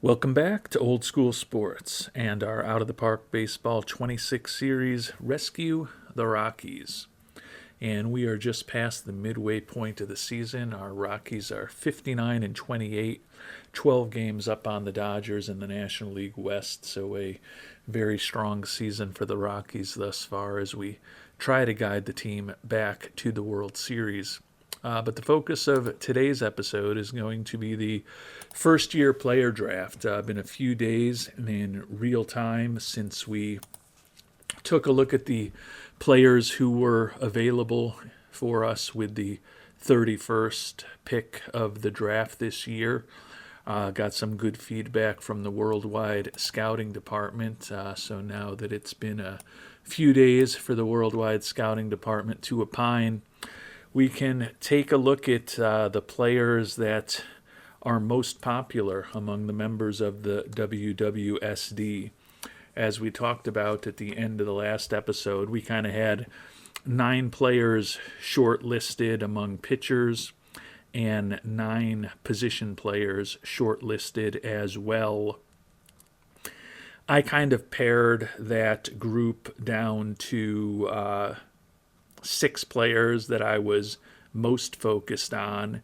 Welcome back to Old School Sports and our Out of the Park Baseball 26 series, Rescue the Rockies. And we are just past the midway point of the season. Our Rockies are 59 and 28, 12 games up on the Dodgers in the National League West. So a very strong season for the Rockies thus far as we try to guide the team back to the World Series. But the focus of today's episode is going to be the first-year player draft. Been a few days in real time since we took a look at the players who were available for us with the 31st pick of the draft this year. Got some good feedback from the worldwide scouting department. So now that it's been a few days for the worldwide scouting department to opine, we can take a look at the players that are most popular among the members of the WWSD. As we talked about at the end of the last episode, we kind of had 9 players shortlisted among pitchers and 9 position players shortlisted as well. I kind of pared that group down to 6 players that I was most focused on.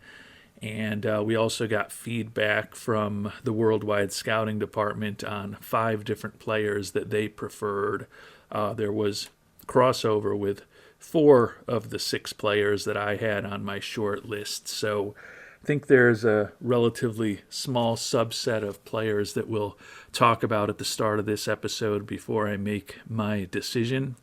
And we also got feedback from the worldwide scouting department on 5 different players that they preferred. There was crossover with 4 of the 6 players that I had on my short list. So I think there's a relatively small subset of players that we'll talk about at the start of this episode before I make my decision.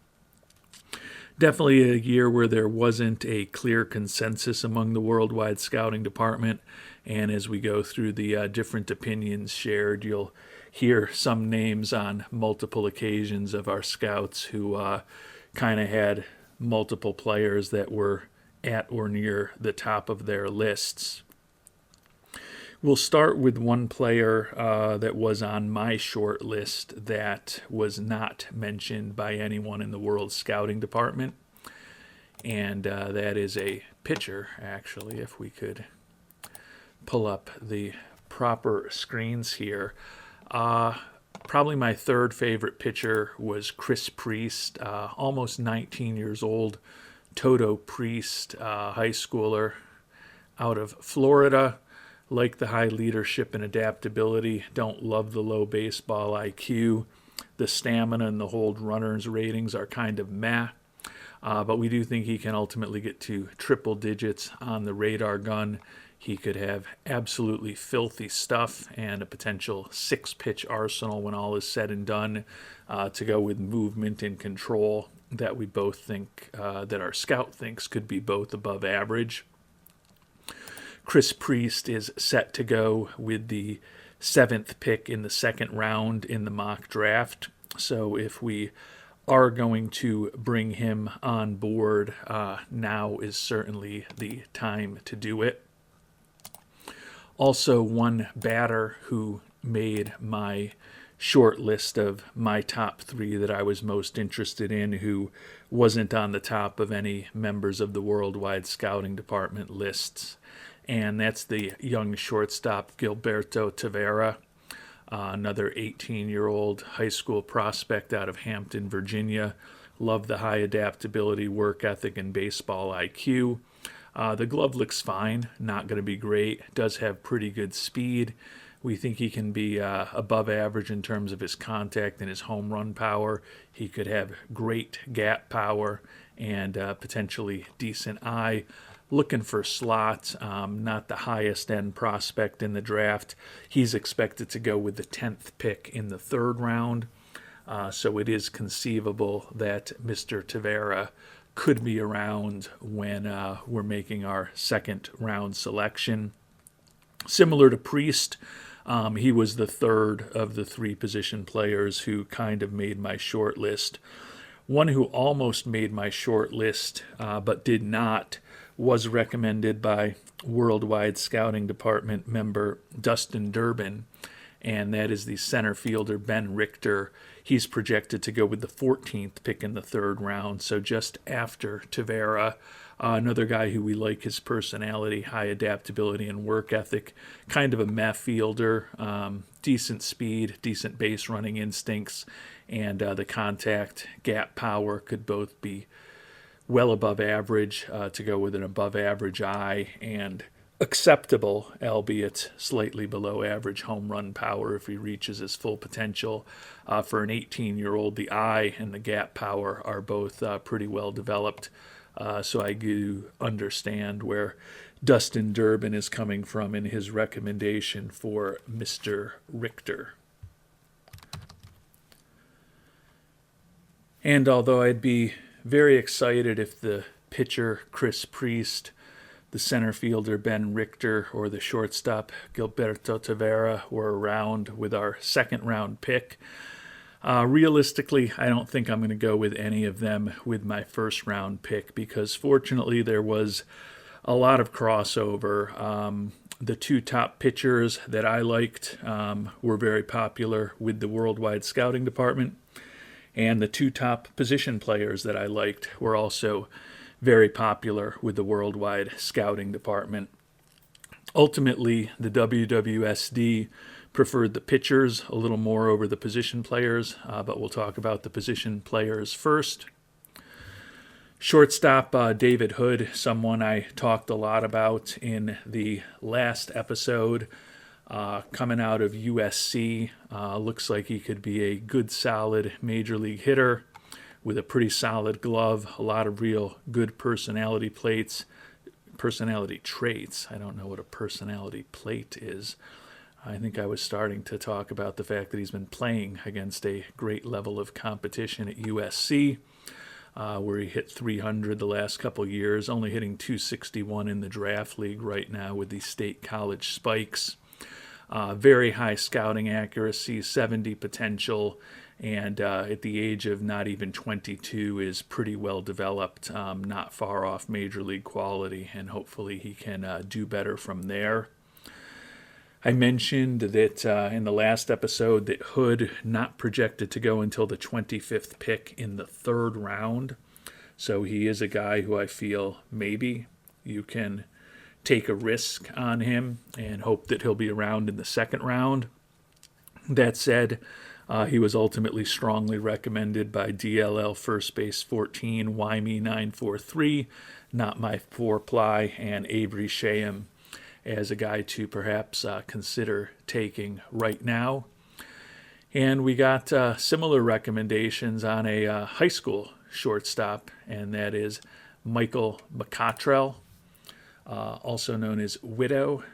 Definitely a year where there wasn't a clear consensus among the worldwide scouting department. And as we go through the different opinions shared, you'll hear some names on multiple occasions of our scouts who kind of had multiple players that were at or near the top of their lists. We'll start with one player that was on my short list that was not mentioned by anyone in the World Scouting Department, and that is a pitcher, actually, if we could pull up the proper screens here. Probably my third favorite pitcher was Chris Priest, almost 19 years old, Toto Priest, high schooler out of Florida. Like the high leadership and adaptability, don't love the low baseball IQ. The stamina and the hold runners ratings are kind of meh. But we do think he can ultimately get to triple digits on the radar gun. He could have absolutely filthy stuff and a potential 6-pitch arsenal when all is said and done, to go with movement and control that we both think, that our scout thinks could be both above average. Chris Priest is set to go with the 7th pick in the second round in the mock draft. So if we are going to bring him on board, now is certainly the time to do it. Also, one batter who made my short list of my top 3 that I was most interested in, who wasn't on the top of any members of the worldwide scouting department lists. And that's the young shortstop Gilberto Tavera, another 18-year-old high school prospect out of Hampton, Virginia. Love the high adaptability, work ethic, and baseball IQ. The glove looks fine, not going to be great. Does have pretty good speed. We think he can be above average in terms of his contact and his home run power. He could have great gap power and potentially decent eye. Looking for slots, not the highest end prospect in the draft. He's expected to go with the 10th pick in the 3rd round. So it is conceivable that Mr. Tavera could be around when we're making our 2nd round selection. Similar to Priest, he was the 3rd of the 3 position players who kind of made my short list. One who almost made my short list but did not was recommended by Worldwide Scouting Department member Dustin Durbin, and that is the center fielder Ben Richter. He's projected to go with the 14th pick in the 3rd round, so just after Tavera. Another guy who we like his personality, high adaptability and work ethic, kind of a meh fielder, decent speed, decent base running instincts, and the contact gap power could both be well above average to go with an above average eye, and acceptable, albeit slightly below average home run power if he reaches his full potential. For an 18-year-old, the eye and the gap power are both pretty well developed. So I do understand where Dustin Durbin is coming from in his recommendation for Mr. Richter. And although I'd be very excited if the pitcher Chris Priest, the center fielder Ben Richter, or the shortstop Gilberto Tavera were around with our second round pick, realistically, I don't think I'm going to go with any of them with my first round pick, because fortunately there was a lot of crossover. The two top pitchers that I liked were very popular with the worldwide scouting department, and the two top position players that I liked were also very popular with the worldwide scouting department. Ultimately, the WWSD preferred the pitchers a little more over the position players, but we'll talk about the position players first. Shortstop David Hood, someone I talked a lot about in the last episode, coming out of USC. Looks like he could be a good, solid major league hitter with a pretty solid glove, a lot of real good personality traits. I don't know what a personality plate is. I think I was starting to talk about the fact that he's been playing against a great level of competition at USC, where he hit 300 the last couple years, only hitting 261 in the draft league right now with the State College Spikes. Very high scouting accuracy, 70 potential, and at the age of not even 22 is pretty well developed, not far off major league quality, and hopefully he can do better from there. I mentioned that in the last episode that Hood not projected to go until the 25th pick in the third round. So he is a guy who I feel maybe you can take a risk on him and hope that he'll be around in the second round. That said, he was ultimately strongly recommended by DLL First Base 14, Wyme 943, Not My Four Ply, and Avery Shayham as a guy to perhaps consider taking right now. And we got similar recommendations on a high school shortstop, and that is Michael McCottrell, also known as Witto.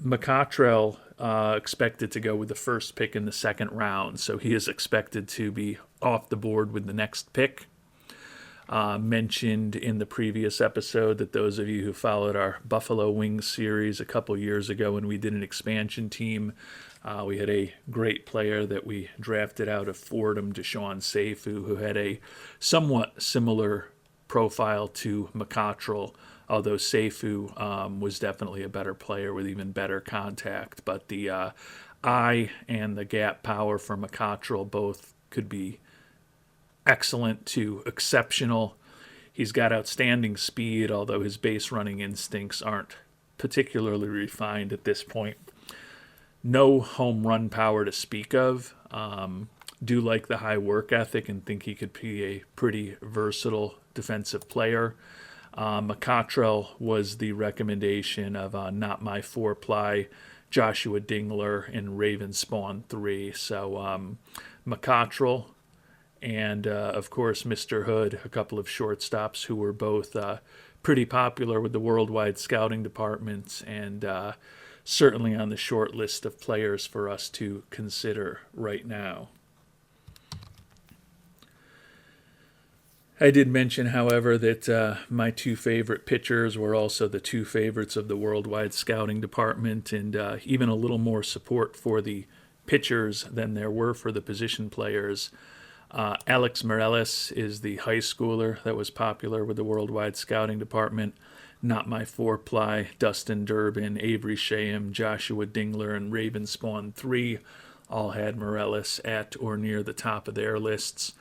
McCottrell expected to go with the first pick in the second round, so he is expected to be off the board with the next pick. Mentioned in the previous episode that those of you who followed our Buffalo Wings series a couple years ago when we did an expansion team, we had a great player that we drafted out of Fordham, Deshaun Seifu, who had a somewhat similar profile to McCottrell, although Seifu was definitely a better player with even better contact. But the eye and the gap power for McCottrell both could be excellent to exceptional. He's got outstanding speed, although his base running instincts aren't particularly refined at this point. No home run power to speak of. Do like the high work ethic and think he could be a pretty versatile defensive player. McCottrell was the recommendation of Not My Four Ply, Joshua Dingler, and Raven Spawn 3. So McCottrell and, of course, Mr. Hood, a couple of shortstops who were both pretty popular with the worldwide scouting departments and certainly on the short list of players for us to consider right now. I did mention, however, that my two favorite pitchers were also the two favorites of the worldwide scouting department, and even a little more support for the pitchers than there were for the position players. Alex Morales is the high schooler that was popular with the worldwide scouting department. Not My Four Ply, Dustin Durbin, Avery Shayham, Joshua Dingler, and Raven Spawn 3 all had Morales at or near the top of their lists.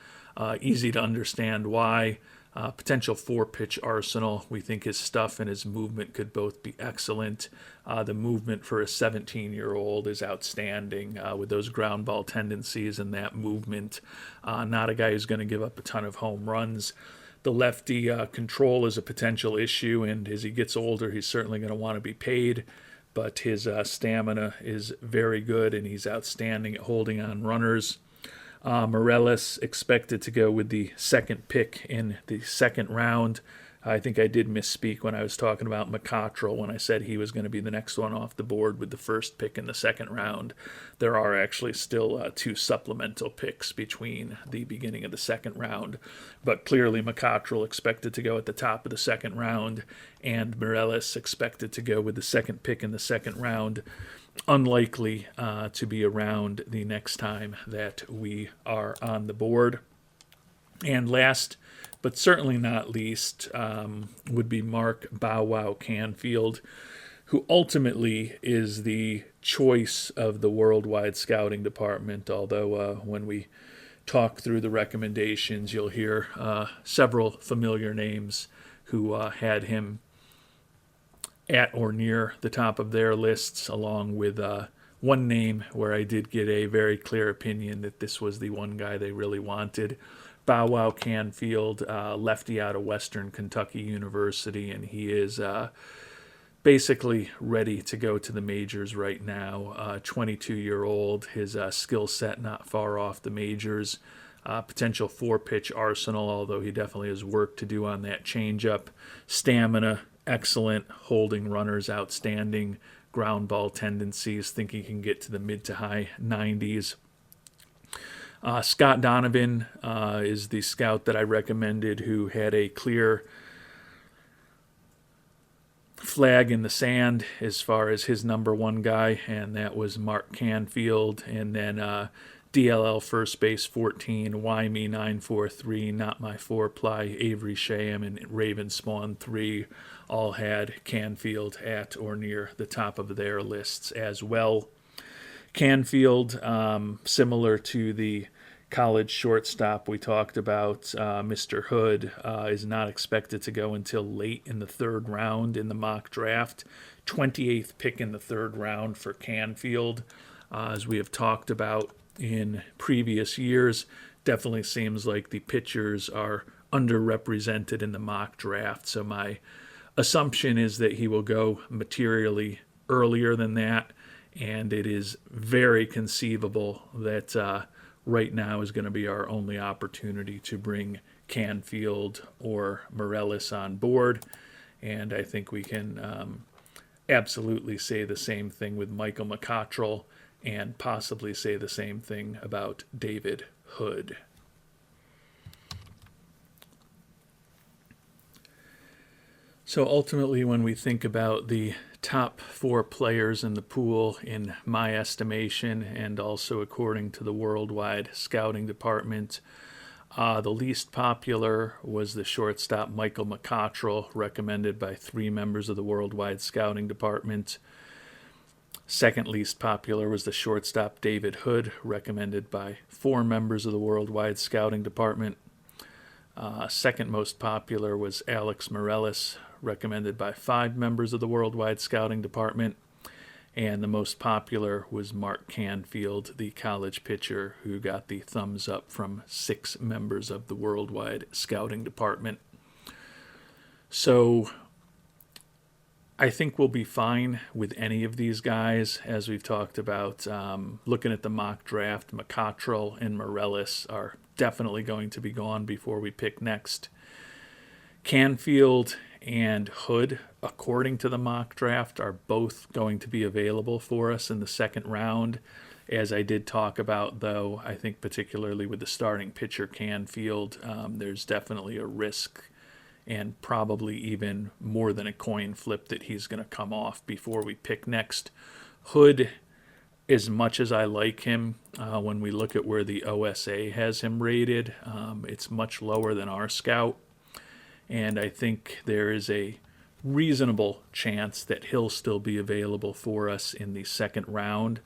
Easy to understand why. Potential 4-pitch arsenal. We think his stuff and his movement could both be excellent. The movement for a 17-year-old is outstanding with those ground ball tendencies and that movement. Not a guy who's going to give up a ton of home runs. The lefty control is a potential issue, and as he gets older, he's certainly going to want to be paid. But his stamina is very good, and he's outstanding at holding on runners. Morales expected to go with the second pick in the second round. I think I did misspeak when I was talking about McCottrell when I said he was going to be the next one off the board with the first pick in the second round. There are actually still 2 supplemental picks between the beginning of the second round, but clearly McCottrell expected to go at the top of the second round, and Morales expected to go with the second pick in the second round. Unlikely to be around the next time that we are on the board. And last, but certainly not least, would be Mark Bow Wow Canfield, who ultimately is the choice of the worldwide scouting department, although when we talk through the recommendations, you'll hear several familiar names who had him at or near the top of their lists, along with one name where I did get a very clear opinion that this was the one guy they really wanted. Bow Wow Canfield, lefty out of Western Kentucky University, and he is basically ready to go to the majors right now. 22-year-old, his skill set not far off the majors. Potential 4-pitch arsenal, although he definitely has work to do on that changeup. Stamina, excellent. Holding runners, outstanding. Ground ball tendencies, think he can get to the mid to high 90s. Scott Donovan is the scout that I recommended, who had a clear flag in the sand as far as his number one guy, and that was Mark Canfield. And then DLL first base 14, Why Me 943, Not My 4-ply, Avery Shaham, and Raven Spawn 3 all had Canfield at or near the top of their lists as well. Canfield, similar to the college shortstop we talked about, Mr. Hood, is not expected to go until late in the third round in the mock draft. 28th pick in the third round for Canfield. As we have talked about in previous years, definitely seems like the pitchers are underrepresented in the mock draft. So my assumption is that he will go materially earlier than that, and it is very conceivable that right now is going to be our only opportunity to bring Canfield or Morales on board. And I think we can absolutely say the same thing with Michael McCottrell, and possibly say the same thing about David Hood. So ultimately, when we think about the top 4 players in the pool, in my estimation, and also according to the worldwide scouting department, the least popular was the shortstop Michael McCottrell, recommended by 3 members of the worldwide scouting department. Second least popular was the shortstop David Hood, recommended by 4 members of the worldwide scouting department. Second most popular was Alex Morales, recommended by 5 members of the worldwide scouting department. And the most popular was Mark Canfield, the college pitcher, who got the thumbs up from 6 members of the worldwide scouting department. So I think we'll be fine with any of these guys. As we've talked about, looking at the mock draft, McCottrell and Morales are definitely going to be gone before we pick next. Canfield and Hood, according to the mock draft, are both going to be available for us in the second round. As I did talk about, though, I think particularly with the starting pitcher Canfield, there's definitely a risk, and probably even more than a coin flip, that he's going to come off before we pick next. Hood, as much as I like him, when we look at where the OSA has him rated, it's much lower than our scout. And I think there is a reasonable chance that he'll still be available for us in the second round.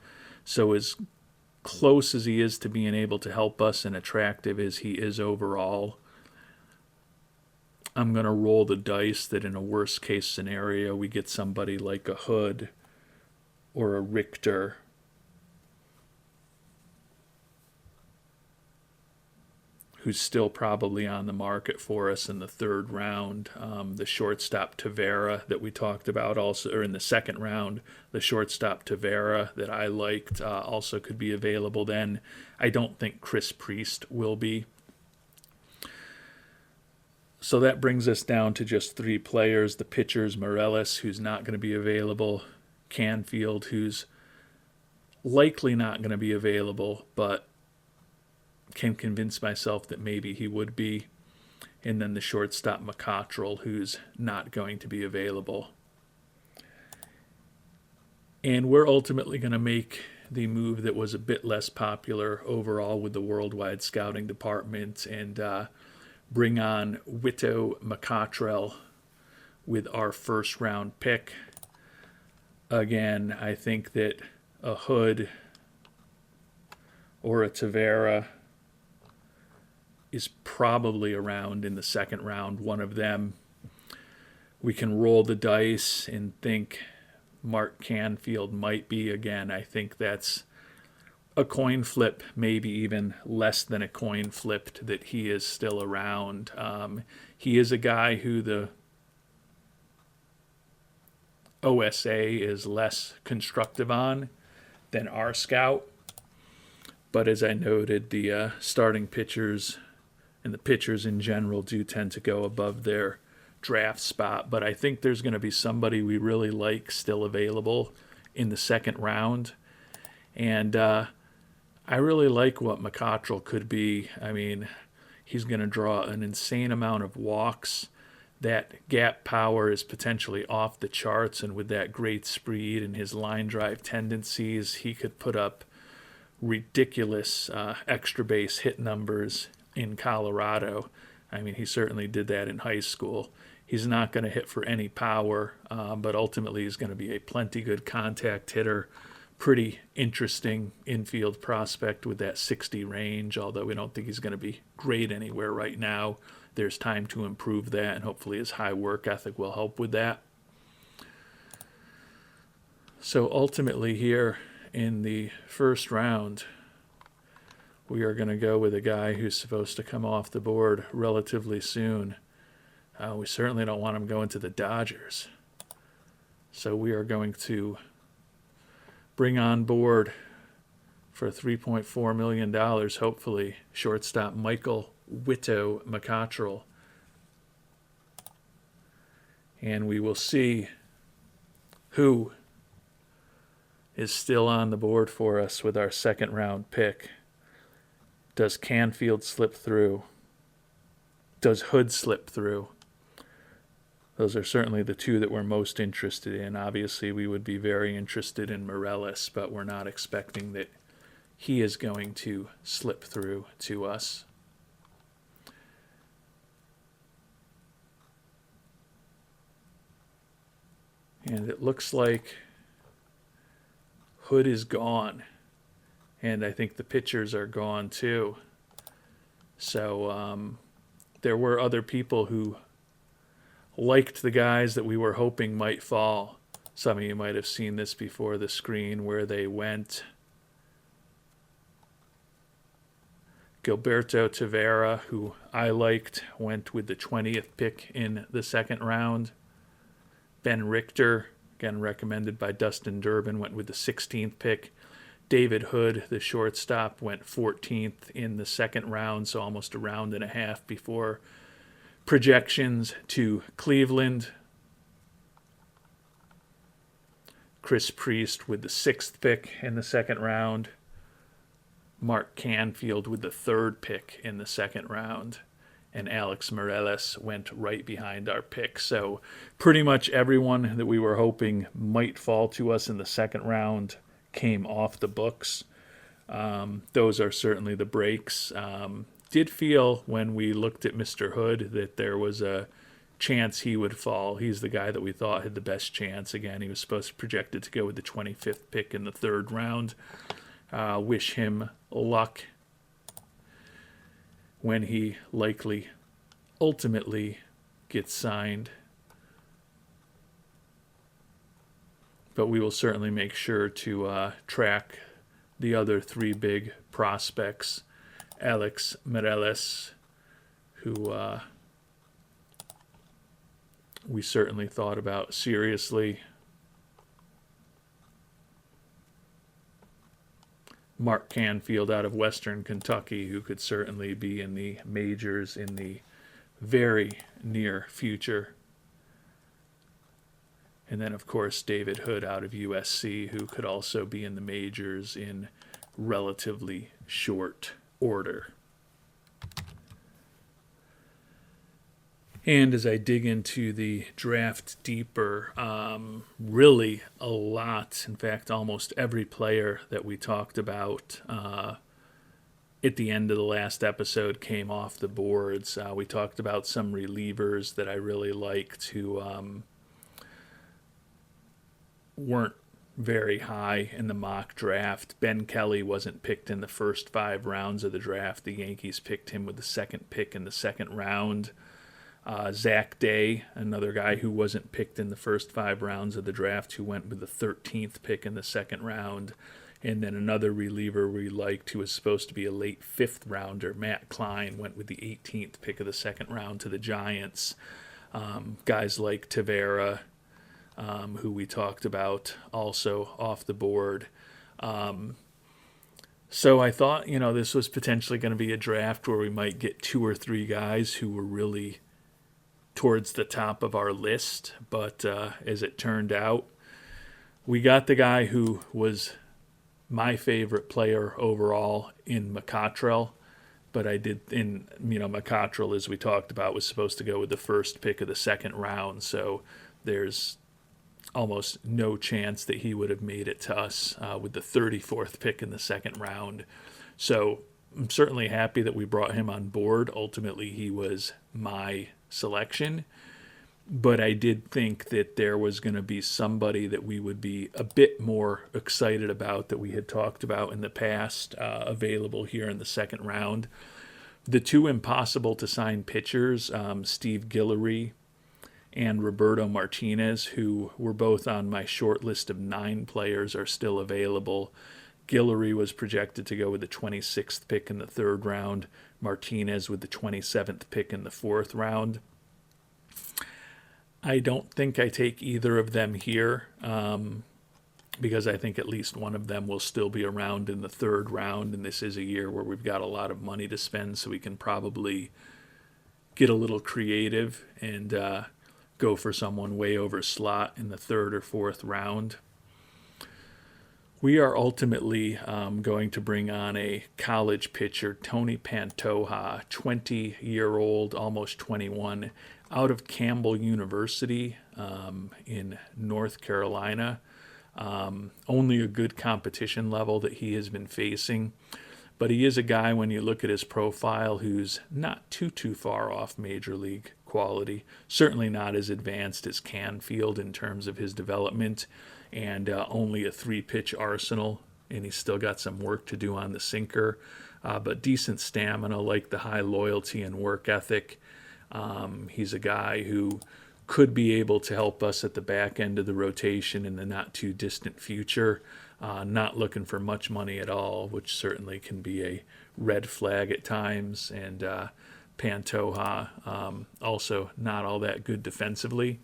So as close as he is to being able to help us and attractive as he is overall, I'm going to roll the dice that in a worst case scenario we get somebody like a Hood or a Richter who's still probably on the market for us in the third round. The shortstop Tavera that we talked about also, or in the second round, the shortstop Tavera that I liked also could be available then. I don't think Chris Priest will be. So that brings us down to just three players. The pitchers, Morellis, who's not going to be available. Canfield, who's likely not going to be available, but can convince myself that maybe he would be. And then the shortstop McCottrell, who's not going to be available. And we're ultimately going to make the move that was a bit less popular overall with the worldwide scouting department and bring on Wito McCottrell with our first round pick. Again, I think that a Hood or a Tavera is probably around in the second round, one of them. We can roll the dice and think Mark Canfield might be. Again, I think that's a coin flip, maybe even less than a coin flipped, that he is still around. He is a guy who the OSA is less constructive on than our scout. But as I noted, the starting pitchers and the pitchers in general do tend to go above their draft spot. But I think there's going to be somebody we really like still available in the second round. And I really like what McCottrell could be. I mean, he's going to draw an insane amount of walks. That gap power is potentially off the charts, and with that great speed and his line drive tendencies, he could put up ridiculous extra base hit numbers in Colorado. I mean, he certainly did that in high school. He's not going to hit for any power, but ultimately he's going to be a plenty good contact hitter. Pretty interesting infield prospect with that 60 range, although we don't think he's going to be great anywhere right now. There's time to improve that, and hopefully his high work ethic will help with that. So ultimately here in the first round, we are going to go with a guy who's supposed to come off the board relatively soon. We certainly don't want him going to the Dodgers. So we are going to bring on board for $3.4 million, hopefully, shortstop Michael Wito McCottrell. And we will see who is still on the board for us with our second round pick. Does Canfield slip through? Does Hood slip through? Those are certainly the two that we're most interested in. Obviously, we would be very interested in Morellis, but we're not expecting that he is going to slip through to us. And it looks like Hood is gone. And I think the pitchers are gone too. So there were other people who liked the guys that we were hoping might fall. Some of you might have seen this before the screen where they went. Gilberto Tavera, who I liked, went with the 20th pick in the second round. Ben Richter, again recommended by Dustin Durbin, went with the 16th pick. David Hood, the shortstop, went 14th in the second round, so almost a round and a half before projections to Cleveland. Chris Priest with the 6th pick in the second round. Mark Canfield with the 3rd pick in the second round. And Alex Morellis went right behind our pick. So pretty much everyone that we were hoping might fall to us in the second round came off the books. Those are certainly the breaks. Did feel when we looked at Mr. Hood that there was a chance he would fall. He's the guy that we thought had the best chance. Again, he was supposed to projected to go with the 25th pick in the third round. wish him luck when he likely ultimately gets signed. But we will certainly make sure to track the other three big prospects. Alex Mireles, who we certainly thought about seriously. Mark Canfield out of Western Kentucky, who could certainly be in the majors in the very near future. And then, of course, David Hood out of USC, who could also be in the majors in relatively short order. And as I dig into the draft deeper, really a lot, in fact, almost every player that we talked about at the end of the last episode came off the boards. We talked about some relievers that I really liked who weren't very high in the mock draft. Ben Kelly wasn't picked in the first 5 rounds of the draft. The Yankees picked him with the second pick in the second round. Zach Day, another guy who wasn't picked in the first 5 rounds of the draft, who went with the 13th pick in the second round. And then another reliever we liked who was supposed to be a late 5th rounder, Matt Klein, went with the 18th pick of the second round to the Giants. Guys like Tavera, who we talked about, also off the board. So I thought, this was potentially going to be a draft where we might get 2 or 3 guys who were really towards the top of our list. But as it turned out, we got the guy who was my favorite player overall in McCottrell. But I did, McCottrell, as we talked about, was supposed to go with the first pick of the second round. So there's almost no chance that he would have made it to us with the 34th pick in the second round. So I'm certainly happy that we brought him on board. Ultimately, he was my selection. But I did think that there was going to be somebody that we would be a bit more excited about that we had talked about in the past, available here in the second round. The 2 impossible to sign pitchers, Steve Guillory and Roberto Martinez, who were both on my short list of 9 players, are still available. Guillory was projected to go with the 26th pick in the 3rd round, Martinez with the 27th pick in the 4th round. I don't think I take either of them here because I think at least one of them will still be around in the 3rd round, and this is a year where we've got a lot of money to spend, so we can probably get a little creative and go for someone way over slot in the 3rd or 4th round. We are ultimately going to bring on a college pitcher, Tony Pantoja, 20-year-old, almost 21, out of Campbell University in North Carolina. Only a good competition level that he has been facing. But he is a guy, when you look at his profile, who's not too far off major league quality. Certainly not as advanced as Canfield in terms of his development, and only a 3-pitch arsenal, and he's still got some work to do on the sinker. But decent stamina, like the high loyalty and work ethic. He's a guy who could be able to help us at the back end of the rotation in the not too distant future. Not looking for much money at all, which certainly can be a red flag at times. And Pantoja, also not all that good defensively,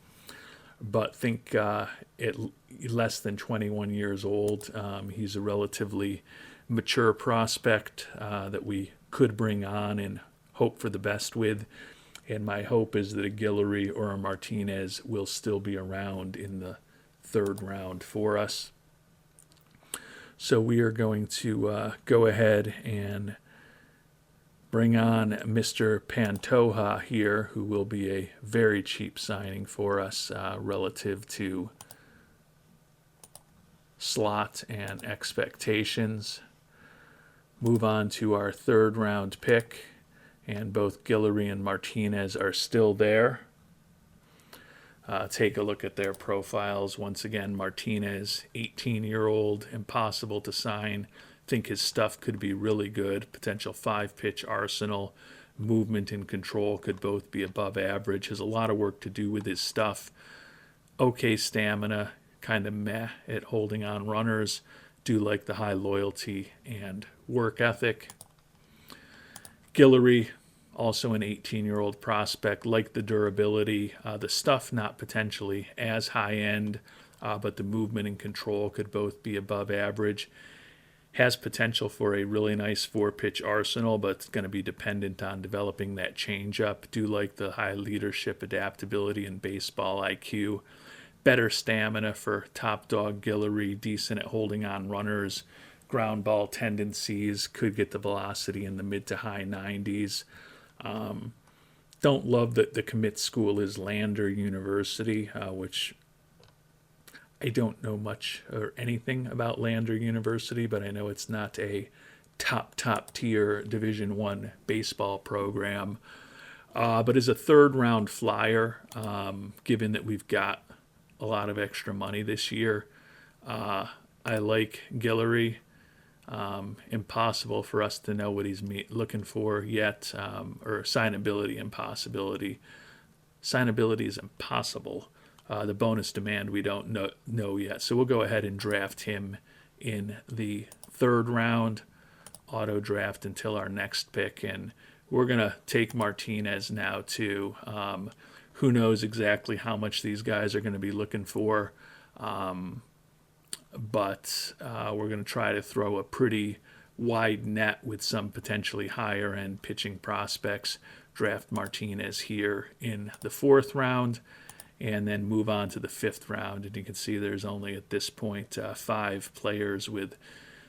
but think at less than 21 years old, he's a relatively mature prospect that we could bring on and hope for the best with. And my hope is that a Guillory or a Martinez will still be around in the 3rd round for us. So we are going to go ahead and bring on Mr. Pantoja here, who will be a very cheap signing for us relative to slot and expectations. Move on to our 3rd round pick, and both Guillory and Martinez are still there. Take a look at their profiles. Once again, Martinez, 18-year-old, impossible to sign, think his stuff could be really good. Potential 5-pitch arsenal, movement and control could both be above average. Has a lot of work to do with his stuff. Okay stamina, kind of meh at holding on runners. Do like the high loyalty and work ethic. Guillory, also an 18-year-old prospect, like the durability. The stuff not potentially as high-end, but the movement and control could both be above average. Has potential for a really nice 4-pitch arsenal, but it's going to be dependent on developing that changeup. Do like the high leadership, adaptability, and baseball IQ. Better stamina for top dog Guillory, decent at holding on runners. Ground ball tendencies, could get the velocity in the mid to high 90s. Don't love that the commit school is Lander University, which I don't know much or anything about Lander University, but I know it's not a top tier Division I baseball program. But as a third round flyer, given that we've got a lot of extra money this year, I like Guillory. Impossible for us to know what he's looking for yet, or signability impossibility. Signability is impossible. The bonus demand we don't know yet. So we'll go ahead and draft him in the third round, auto draft until our next pick. And we're going to take Martinez now too. Who knows exactly how much these guys are going to be looking for. But we're going to try to throw a pretty wide net with some potentially higher end pitching prospects. Draft Martinez here in the fourth round, and then move on to the fifth round. And you can see there's only at this point 5 players with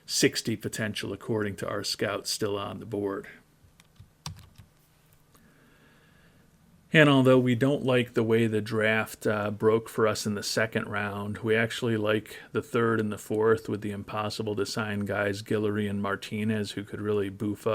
60 potential according to our scouts still on the board. And although we don't like the way the draft broke for us in the second round, we actually like the third and the fourth with the impossible to sign guys Guillory and Martinez, who could really boost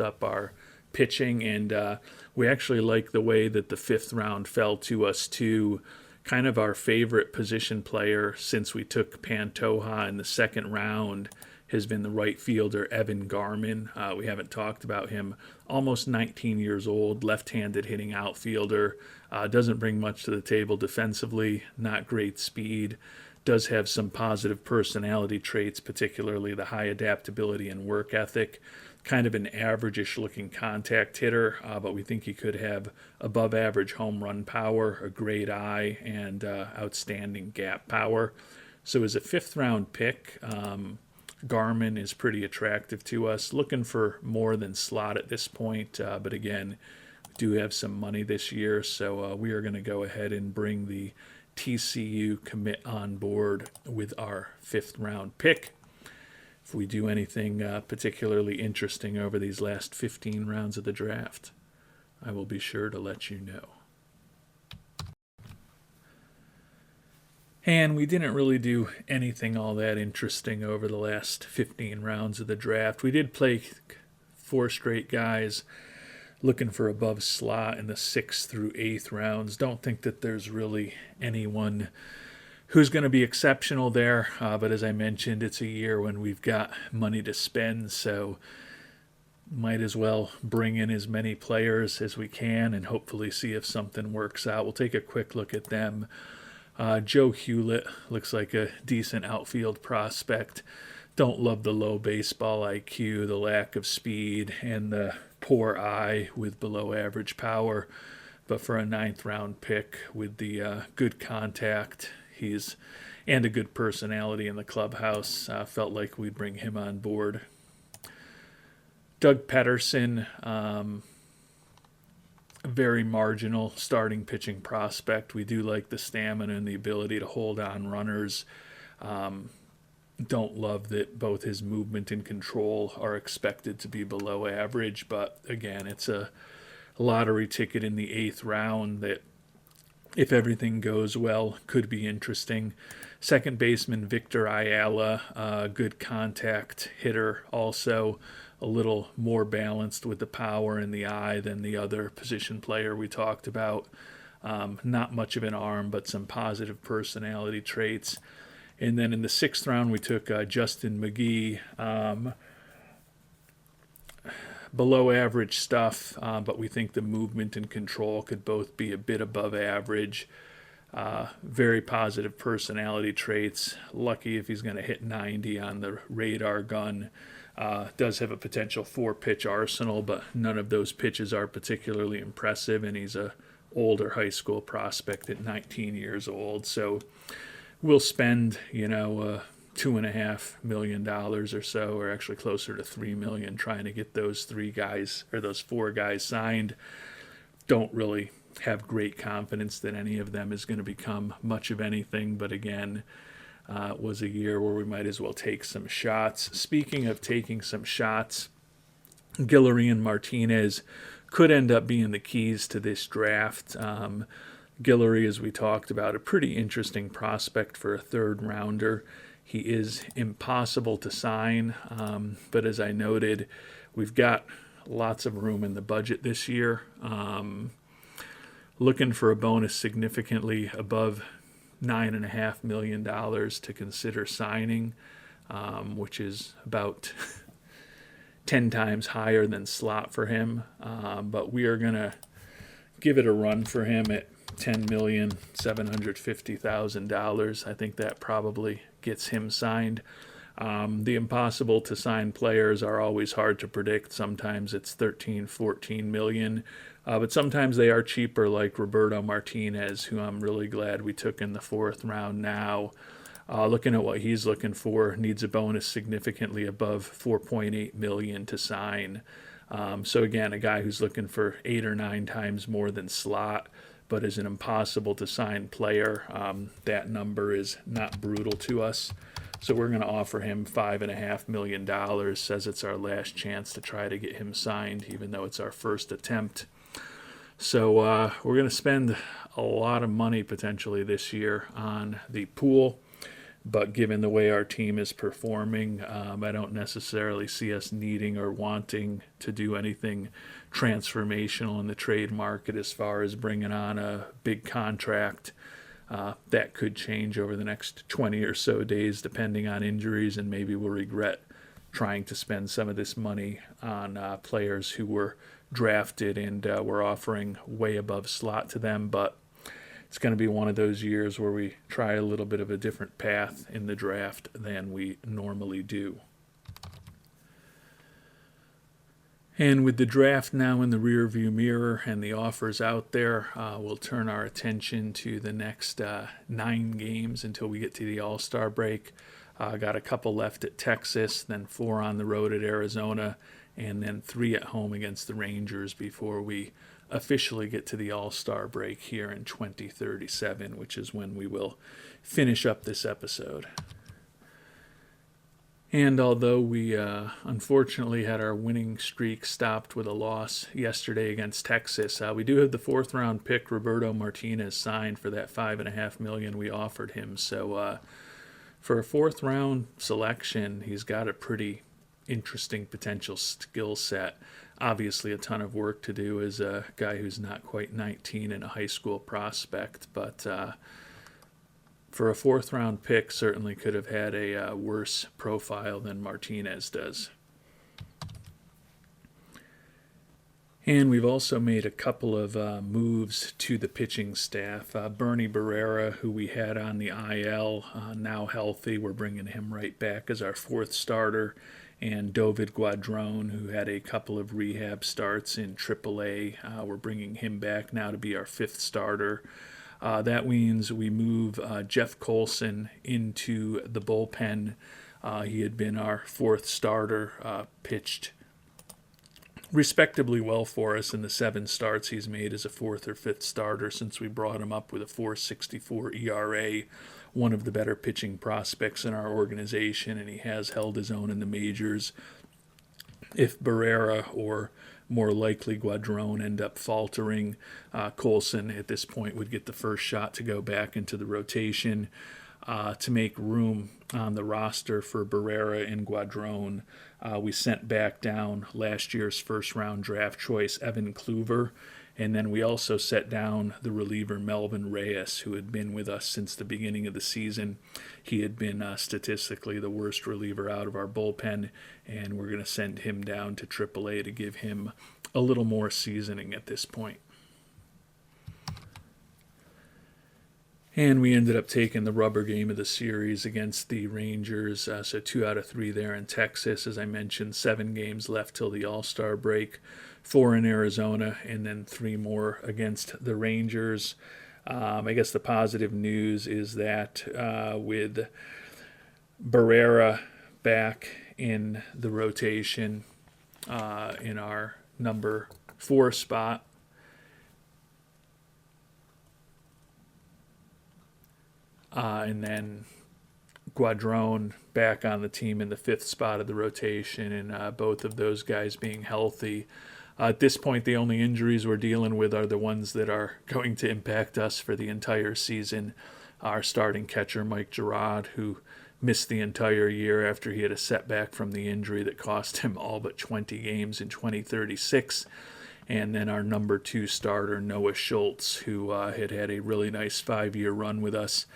up our pitching. And we actually like the way that the fifth round fell to us too. Kind of our favorite position player since we took Pantoja in the second round has been the right fielder Evan Garman. We haven't talked about him. Almost 19 years old, left-handed hitting outfielder. Doesn't bring much to the table defensively, not great speed. Does have some positive personality traits, particularly the high adaptability and work ethic. Kind of an average-ish looking contact hitter, but we think he could have above average home run power, a great eye, and outstanding gap power. So as a fifth round pick, Garmin is pretty attractive to us. Looking for more than slot at this point, but again, we do have some money this year, so we are going to go ahead and bring the TCU commit on board with our fifth round pick. If we do anything particularly interesting over these last 15 rounds of the draft, I will be sure to let you know. And we didn't really do anything all that interesting over the last 15 rounds of the draft. We did play 4 straight guys looking for above slot in the 6th through 8th rounds. Don't think that there's really anyone who's going to be exceptional there. But as I mentioned, it's a year when we've got money to spend, so might as well bring in as many players as we can and hopefully see if something works out. We'll take a quick look at them. Joe Hewlett looks like a decent outfield prospect. Don't love the low baseball IQ, the lack of speed, and the poor eye with below average power. But for a 9th round pick with the good contact, and a good personality in the clubhouse, felt like we'd bring him on board. Doug Pederson, very marginal starting pitching prospect. We do like the stamina and the ability to hold on runners. Don't love that both his movement and control are expected to be below average, but again, it's a lottery ticket in the 8th round that, if everything goes well, could be interesting. Second baseman Victor Ayala, good contact hitter, also a little more balanced with the power and the eye than the other position player we talked about. Not much of an arm, but some positive personality traits. And then in the 6th round, we took Justin McGee. Below average stuff, but we think the movement and control could both be a bit above average. Very positive personality traits. Lucky if he's going to hit 90 on the radar gun. Does have a potential 4-pitch arsenal, but none of those pitches are particularly impressive, and he's a older high school prospect at 19 years old. So we'll spend, $2.5 million or so, or actually closer to $3 million, trying to get those 4 guys signed. Don't really have great confidence that any of them is going to become much of anything, but again, it was a year where we might as well take some shots. Speaking of taking some shots, Guillory and Martinez could end up being the keys to this draft. Guillory, as we talked about, a pretty interesting prospect for a 3rd rounder. He is impossible to sign, but as I noted, we've got lots of room in the budget this year. Looking for a bonus significantly above $9.5 million to consider signing, which is about 10 times higher than slot for him. But we are going to give it a run for him at $10,750,000. I think that probably gets him signed. The impossible to sign players are always hard to predict. Sometimes it's 13, 14 million, but sometimes they are cheaper, like Roberto Martinez, who I'm really glad we took in the 4th round now. Looking at what he's looking for, needs a bonus significantly above 4.8 million to sign. So again, a guy who's looking for 8 or 9 times more than slot, but is an impossible to sign player. That number is not brutal to us. So we're going to offer him $5.5 million, says it's our last chance to try to get him signed, even though it's our first attempt. So we're going to spend a lot of money potentially this year on the pool, but given the way our team is performing, I don't necessarily see us needing or wanting to do anything transformational in the trade market as far as bringing on a big contract. That could change over the next 20 or so days depending on injuries, and maybe we'll regret trying to spend some of this money on players who were drafted and we're offering way above slot to them. But it's going to be one of those years where we try a little bit of a different path in the draft than we normally do. And with the draft now in the rearview mirror and the offers out there, we'll turn our attention to the next 9 games until we get to the All-Star break. Got a couple left at Texas, then 4 on the road at Arizona, and then 3 at home against the Rangers before we officially get to the All-Star break here in 2037, which is when we will finish up this episode. And although we unfortunately had our winning streak stopped with a loss yesterday against Texas, we do have the 4th round pick Roberto Martinez signed for that $5.5 million we offered him. So for a 4th round selection, he's got a pretty interesting potential skill set. Obviously a ton of work to do as a guy who's not quite 19 and a high school prospect, but for a 4th round pick, certainly could have had a worse profile than Martinez does. And we've also made a couple of moves to the pitching staff. Bernie Barrera, who we had on the IL, now healthy. We're bringing him right back as our 4th starter. And David Guadron, who had a couple of rehab starts in AAA. We're bringing him back now to be our 5th starter. That means we move Jeff Colson into the bullpen. He had been our 4th starter, pitched respectably well for us in the 7 starts he's made as a 4th or 5th starter since we brought him up with a 4.64 ERA, one of the better pitching prospects in our organization, and he has held his own in the majors. If Barrera or more likely Guadron end up faltering, Colson at this point would get the first shot to go back into the rotation. To make room on the roster for Barrera and Guadron, we sent back down last year's 1st round draft choice Evan Kluver And then we also set down the reliever Melvin Reyes, who had been with us since the beginning of the season. He had been statistically the worst reliever out of our bullpen, and we're going to send him down to AAA to give him a little more seasoning at this point. And we ended up taking the rubber game of the series against the Rangers. So 2 out of 3 there in Texas. As I mentioned, 7 games left till the All-Star break, 4 in Arizona, and then 3 more against the Rangers. I guess the positive news is that with Barrera back in the rotation in our number 4 spot, and then Guadron back on the team in the 5th spot of the rotation, and both of those guys being healthy. At this point, the only injuries we're dealing with are the ones that are going to impact us for the entire season. Our starting catcher, Mike Girard, who missed the entire year after he had a setback from the injury that cost him all but 20 games in 2036. And then our number 2 starter, Noah Schultz, who had a really nice 5-year run with us,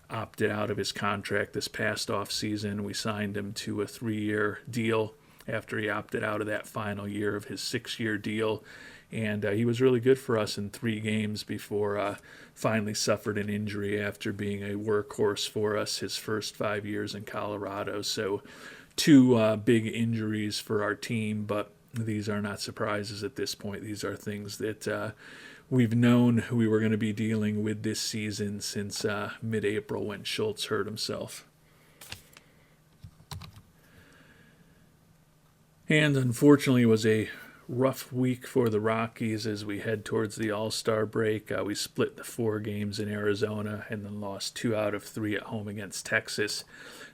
opted out of his contract this past offseason. We signed him to a 3-year deal after he opted out of that final year of his 6-year deal. And he was really good for us in 3 games before finally suffered an injury after being a workhorse for us his first 5 years in Colorado. So 2 big injuries for our team, but these are not surprises at this point. These are things that we've known we were going to be dealing with this season since mid-April when Schultz hurt himself. And unfortunately, it was a rough week for the Rockies as we head towards the All-Star break. We split the 4 games in Arizona and then lost 2 out of 3 at home against Texas.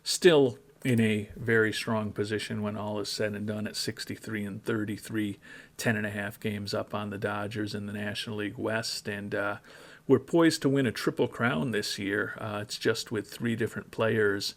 Still in a very strong position when all is said and done at 63-33, 10.5 games up on the Dodgers in the National League West. And we're poised to win a Triple Crown this year. It's just with 3 different players.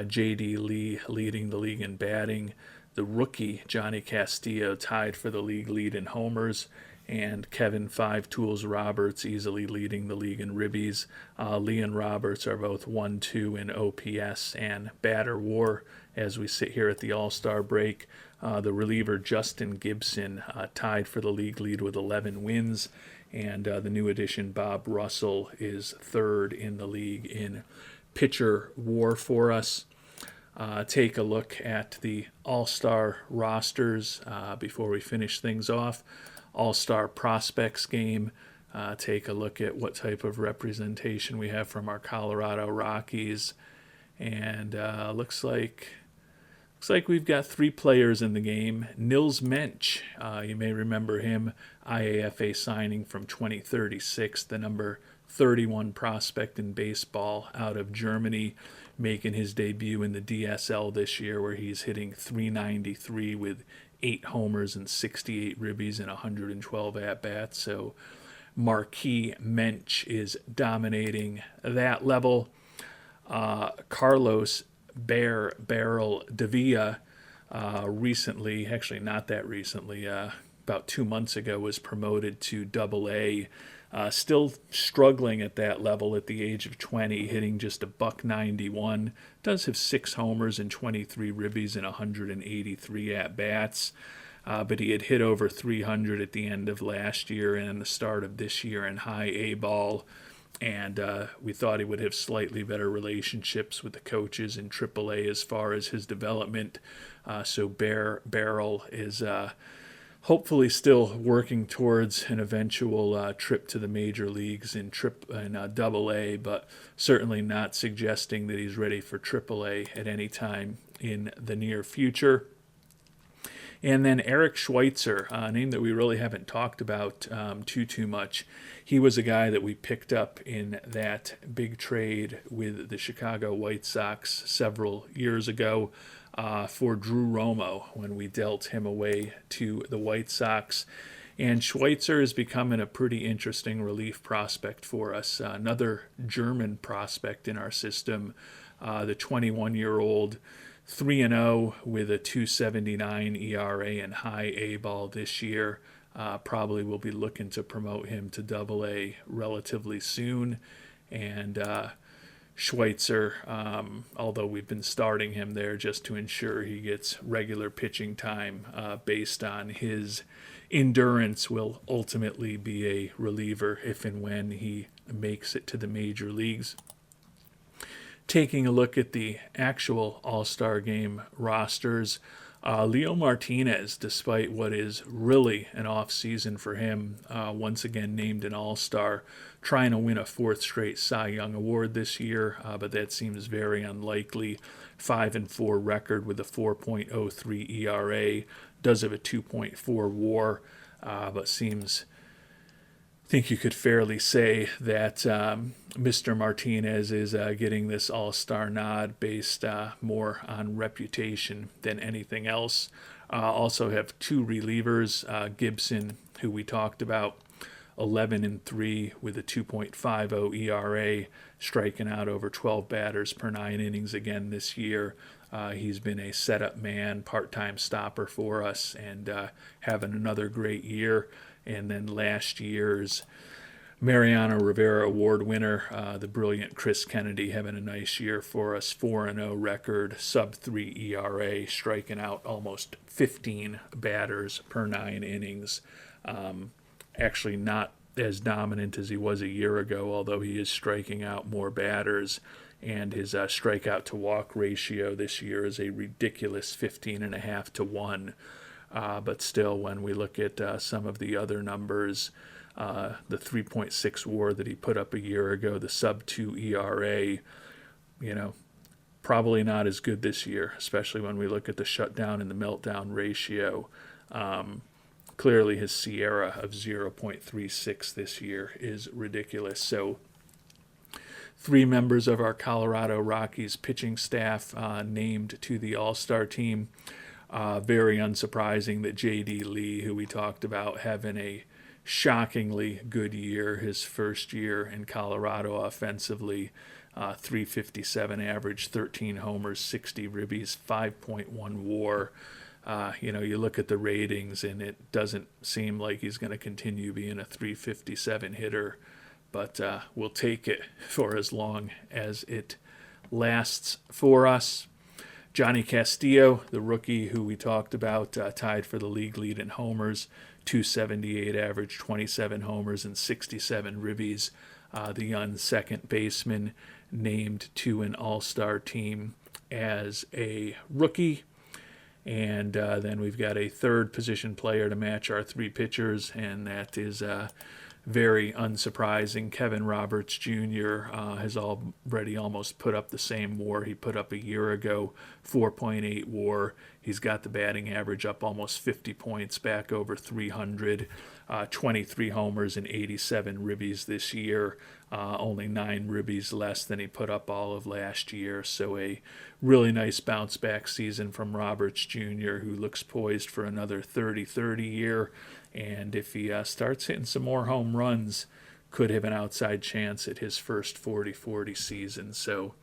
J.D. Lee leading the league in batting. The rookie, Johnny Castillo, tied for the league lead in homers, and Kevin Five Tools Roberts easily leading the league in ribbies. Lee and Roberts are both 1-2 in OPS and batter WAR as we sit here at the All-Star break. The reliever Justin Gibson tied for the league lead with 11 wins, and the new addition Bob Russell is 3rd in the league in pitcher WAR for us. Take a look at the All-Star rosters before we finish things off. All-Star prospects game. Take a look at what type of representation we have from our Colorado Rockies. And looks like we've got 3 players in the game. Nils Mensch, you may remember him, IAFA signing from 2036, the number 31 prospect in baseball out of Germany, making his debut in the DSL this year, where he's hitting .393 with 8 homers and 68 ribbies and 112 at-bats. So Marquis Mensch is dominating that level. Carlos Barrel Davia recently, actually not that recently, about 2 months ago, was promoted to AA. Still struggling at that level at the age of 20, hitting just a .191. Does have 6 homers and 23 ribbies and 183 at-bats. But he had hit over 300 at the end of last year and the start of this year in high A ball. And we thought he would have slightly better relationships with the coaches in AAA as far as his development. So Barrel is hopefully still working towards an eventual trip to the major leagues in AA, but certainly not suggesting that he's ready for AAA at any time in the near future. And then Eric Schweitzer, a name that we really haven't talked about too much. He was a guy that we picked up in that big trade with the Chicago White Sox several years ago for Drew Romo when we dealt him away to the White Sox. And Schweitzer is becoming a pretty interesting relief prospect for us. Another German prospect in our system, the 21-year-old, 3-0 with a .279 ERA and high A ball this year. Probably will be looking to promote him to Double A relatively soon. And Schweitzer, although we've been starting him there just to ensure he gets regular pitching time based on his endurance, will ultimately be a reliever if and when he makes it to the major leagues. Taking a look at the actual All-Star Game rosters, Leo Martinez, despite what is really an off-season for him, once again named an All-Star, trying to win a fourth straight Cy Young Award this year, but that seems very unlikely. 5-4 record with a 4.03 ERA, does have a 2.4 WAR, but seems, I think you could fairly say that Mr. Martinez is getting this all-star nod based more on reputation than anything else. Also have two relievers, Gibson, who we talked about, 11-3 with a 2.50 ERA, striking out over 12 batters per 9 innings again this year. He's been a setup man, part-time stopper for us, and having another great year. And then last year's Mariano Rivera Award winner, the brilliant Chris Kennedy, having a nice year for us. 4-0 record, sub-3 ERA, striking out almost 15 batters per 9 innings. Actually not as dominant as he was a year ago, although he is striking out more batters. And his strikeout to walk ratio this year is a ridiculous 15.5 to 1. But still, when we look at some of the other numbers, the 3.6 WAR that he put up a year ago, the sub-2 ERA, probably not as good this year, especially when we look at the shutdown and the meltdown ratio. Clearly, his Sierra of 0.36 this year is ridiculous. So 3 members of our Colorado Rockies pitching staff named to the All-Star team. Very unsurprising that J.D. Lee, who we talked about, having a shockingly good year, his first year in Colorado offensively, 357 average, 13 homers, 60 ribbies, 5.1 WAR. You look at the ratings and it doesn't seem like he's going to continue being a 357 hitter, but we'll take it for as long as it lasts for us. Johnny Castillo, the rookie who we talked about, tied for the league lead in homers, 278 average, 27 homers, and 67 ribbies. The young second baseman named to an all-star team as a rookie. And then we've got a third position player to match our 3 pitchers, and that is very unsurprising. Kevin Roberts Jr. Has already almost put up the same WAR he put up a year ago, 4.8 WAR. He's got the batting average up almost 50 points, back over 300, 23 homers and 87 ribbies this year, only 9 ribbies less than he put up all of last year. So a really nice bounce-back season from Roberts Jr., who looks poised for another 30-30 year. And if he starts hitting some more home runs, could have an outside chance at his first 40-40 season. So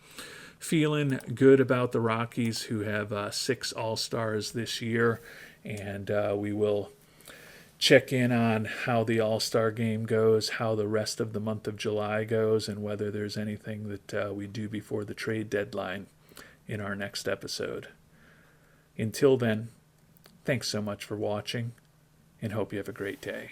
feeling good about the Rockies, who have 6 All-Stars this year. And we will check in on how the All-Star game goes, how the rest of the month of July goes, and whether there's anything that we do before the trade deadline in our next episode. Until then, thanks so much for watching, and hope you have a great day.